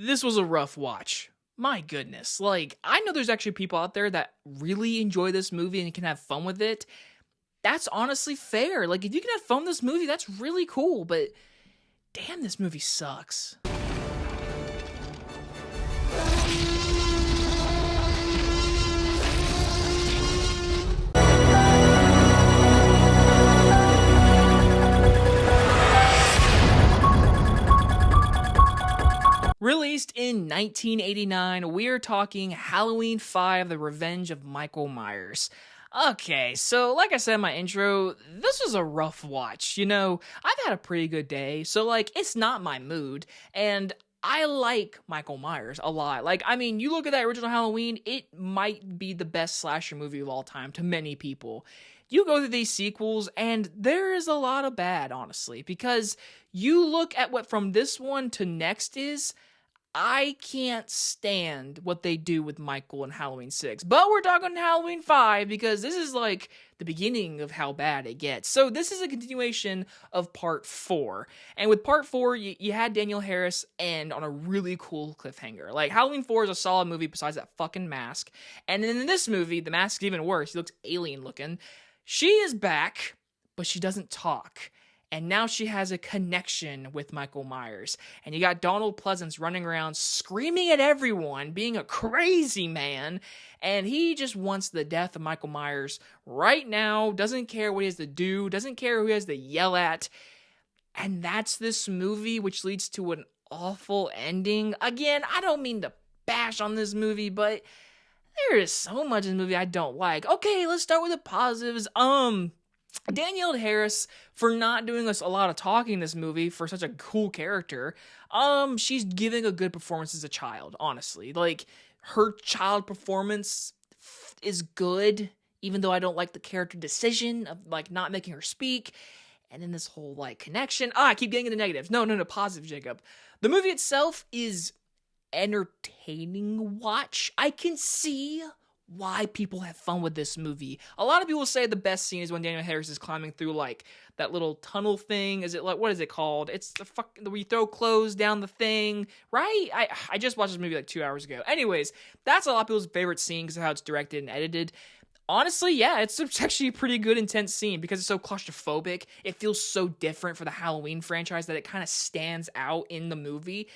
This was a rough watch. My goodness. Like, I know there's actually people out there that really enjoy this movie and can have fun with it. That's honestly fair. Like, if you can have fun with this movie, that's really cool. But damn, this movie sucks. Released in 1989, we're talking Halloween 5, The Revenge of Micheal Myers. Okay, so like I said in my intro, this was a rough watch. You know, I've had a pretty good day, so like, it's not my mood, and I like Micheal Myers a lot. Like, I mean, you look at that original Halloween, it might be the best slasher movie of all time to many people. You go through these sequels, and there is a lot of bad, honestly, because you look at what from this one to next is, I can't stand what they do with Micheal in Halloween 6. But we're talking Halloween 5 because this is like the beginning of how bad it gets. So this is a continuation of part 4. And with part 4, you had Danielle Harris end on a really cool cliffhanger. Like, Halloween 4 is a solid movie besides that fucking mask. And then in this movie, the mask is even worse. He looks alien looking. She is back, but she doesn't talk. And now she has a connection with Micheal Myers. And you got Donald Pleasence running around screaming at everyone, being a crazy man. And he just wants the death of Micheal Myers right now. Doesn't care what he has to do. Doesn't care who he has to yell at. And that's this movie, which leads to an awful ending. Again, I don't mean to bash on this movie, but there is so much in this movie I don't like. Okay, let's start with the positives. Danielle Harris, for not doing us a lot of talking in this movie for such a cool character, she's giving a good performance as a child, honestly. Like, her child performance is good, even though I don't like the character decision of, like, not making her speak. And then this whole, like, connection. I keep getting into negatives. No, positive, Jacob. The movie itself is entertaining watch. I can see why people have fun with this movie. A lot of people say the best scene is when Danielle Harris is climbing through, like, that little tunnel thing. Is it, like, what is it called? It's the where you throw clothes down the thing, right? I just watched this movie, like, 2 hours ago. Anyways, that's a lot of people's favorite scene because of how it's directed and edited. Honestly, yeah, it's actually a pretty good, intense scene because it's so claustrophobic. It feels so different for the Halloween franchise that it kind of stands out in the movie.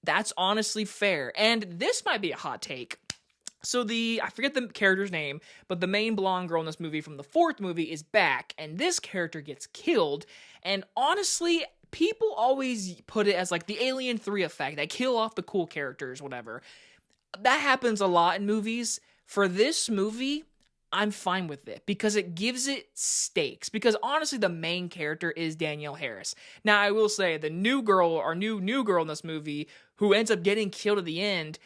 That's honestly fair. And this might be a hot take. So I forget the character's name, but the main blonde girl in this movie from the 4th movie is back, and this character gets killed. And honestly, people always put it as like the Alien 3 effect. They kill off the cool characters, whatever. That happens a lot in movies. For this movie, I'm fine with it because it gives it stakes. Because honestly, the main character is Danielle Harris. Now, I will say the new girl, or new girl in this movie, who ends up getting killed at the end,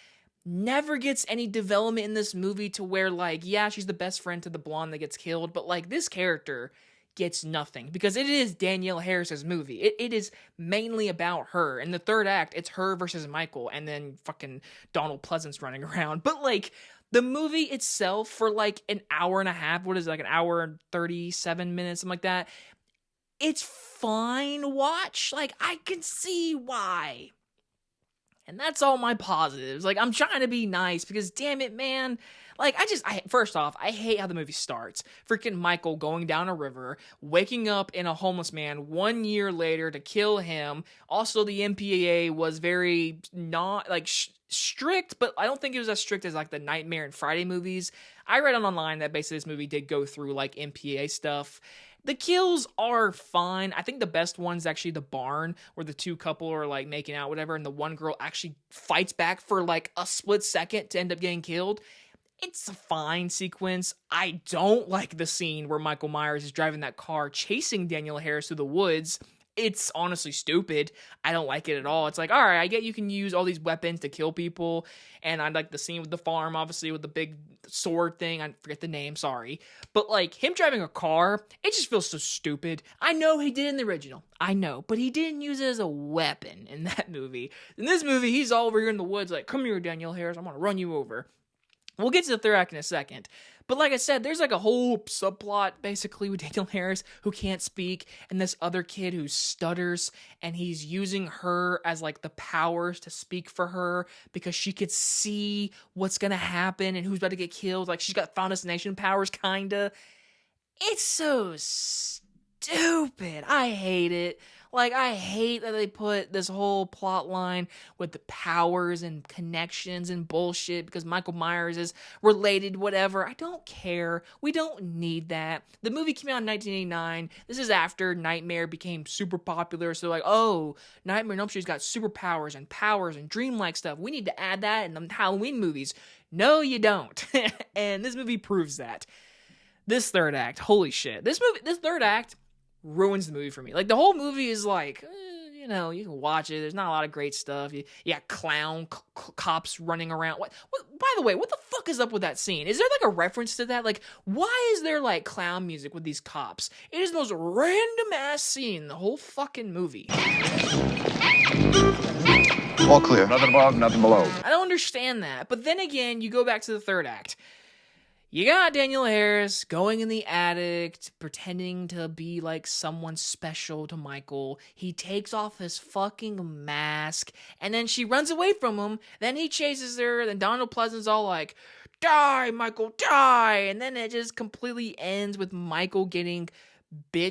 never gets any development in this movie to where, like, yeah, she's the best friend to the blonde that gets killed, but, like, this character gets nothing because it is Danielle Harris's movie. It is mainly about her. In the 3rd act, it's her versus Micheal, and then fucking Donald Pleasence running around. But, like, the movie itself for, like, an hour and a half, what is it, like, an hour and 37 minutes, something like that, it's fine watch. Like, I can see why. And that's all my positives. Like, I'm trying to be nice because, damn it, man. Like, first off, I hate how the movie starts. Freaking Micheal going down a river, waking up in a homeless man 1 year later to kill him. Also, the MPAA was very not, like, strict, but I don't think it was as strict as, like, the Nightmare and Friday movies. I read online that basically this movie did go through, like, MPAA stuff. The kills are fine. I think the best one's actually the barn where the two couple are like making out, whatever, and the one girl actually fights back for like a split second to end up getting killed. It's a fine sequence. I don't like the scene where Micheal Myers is driving that car chasing Danielle Harris through the woods. It's honestly stupid. I don't like it at all. It's like, all right, I get you can use all these weapons to kill people. And I like the scene with the farm, obviously, with the big sword thing. I forget the name, sorry. But, like, him driving a car, it just feels so stupid. I know he did in the original. I know. But he didn't use it as a weapon in that movie. In this movie, he's all over here in the woods like, come here, Danielle Harris. I'm going to run you over. We'll get to the third act in a second. But like I said, there's like a whole subplot basically with Danielle Harris who can't speak and this other kid who stutters, and he's using her as like the powers to speak for her because she could see what's going to happen and who's about to get killed. Like she's got Final Destination powers, kinda. It's so stupid. I hate it. Like, I hate that they put this whole plot line with the powers and connections and bullshit because Micheal Myers is related, whatever. I don't care. We don't need that. The movie came out in 1989. This is after Nightmare became super popular. So, like, oh, Nightmare on Elm Street's got superpowers and dreamlike stuff. We need to add that in the Halloween movies. No, you don't. And this movie proves that. This third act, holy shit. This third act ruins the movie for me. Like, the whole movie is like, you know, you can watch it. There's not a lot of great stuff. You got clown cops running around. What? By the way, what the fuck is up with that scene? Is there like a reference to that? Like, why is there like clown music with these cops? It is the most random ass scene in the whole fucking movie. All clear. Nothing above, nothing below. I don't understand that. But then again, you go back to the third act. You got Danielle Harris going in the attic, pretending to be like someone special to Michael. He takes off his fucking mask, and then she runs away from him. Then he chases her, then Donald Pleasant's all like, "Die, Michael, die!" And then it just completely ends with Michael getting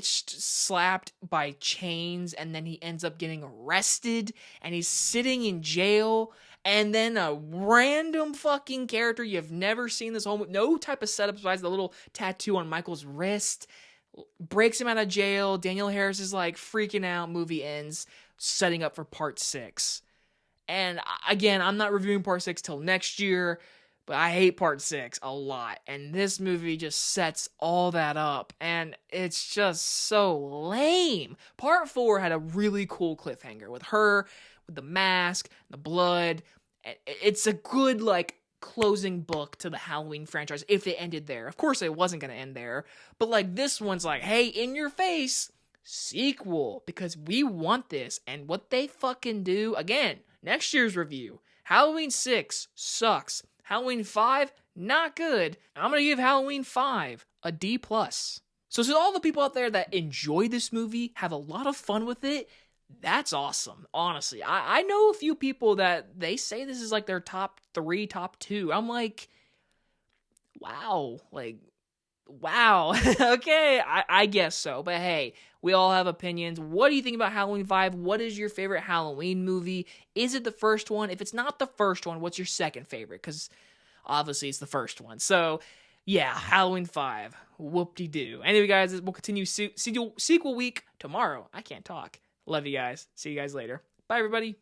slapped by chains, and then he ends up getting arrested, and he's sitting in jail. And then a random fucking character you've never seen this whole movie, no type of setup besides the little tattoo on Michael's wrist, breaks him out of jail. Danielle Harris is like freaking out. Movie ends, setting up for part 6. And again, I'm not reviewing part 6 till next year, but I hate part 6 a lot. And this movie just sets all that up, and it's just so lame. Part 4 had a really cool cliffhanger with her, with the mask, the blood. It's a good, like, closing book to the Halloween franchise if it ended there. Of course, it wasn't going to end there. But, like, this one's like, hey, in your face, sequel, because we want this. And what they fucking do, again, next year's review, Halloween 6 sucks. Halloween 5, not good. I'm going to give Halloween 5 a D+. So to all the people out there that enjoy this movie, have a lot of fun with it, that's awesome, honestly. I know a few people that they say this is like their top 3, top 2. I'm like, wow. Like, wow. Okay, I guess so. But hey, we all have opinions. What do you think about Halloween 5? What is your favorite Halloween movie? Is it the first one? If it's not the first one, what's your second favorite? Because obviously it's the first one. So yeah, Halloween 5. Whoop-de-doo. Anyway, guys, we'll continue sequel week tomorrow. I can't talk. Love you guys. See you guys later. Bye, everybody.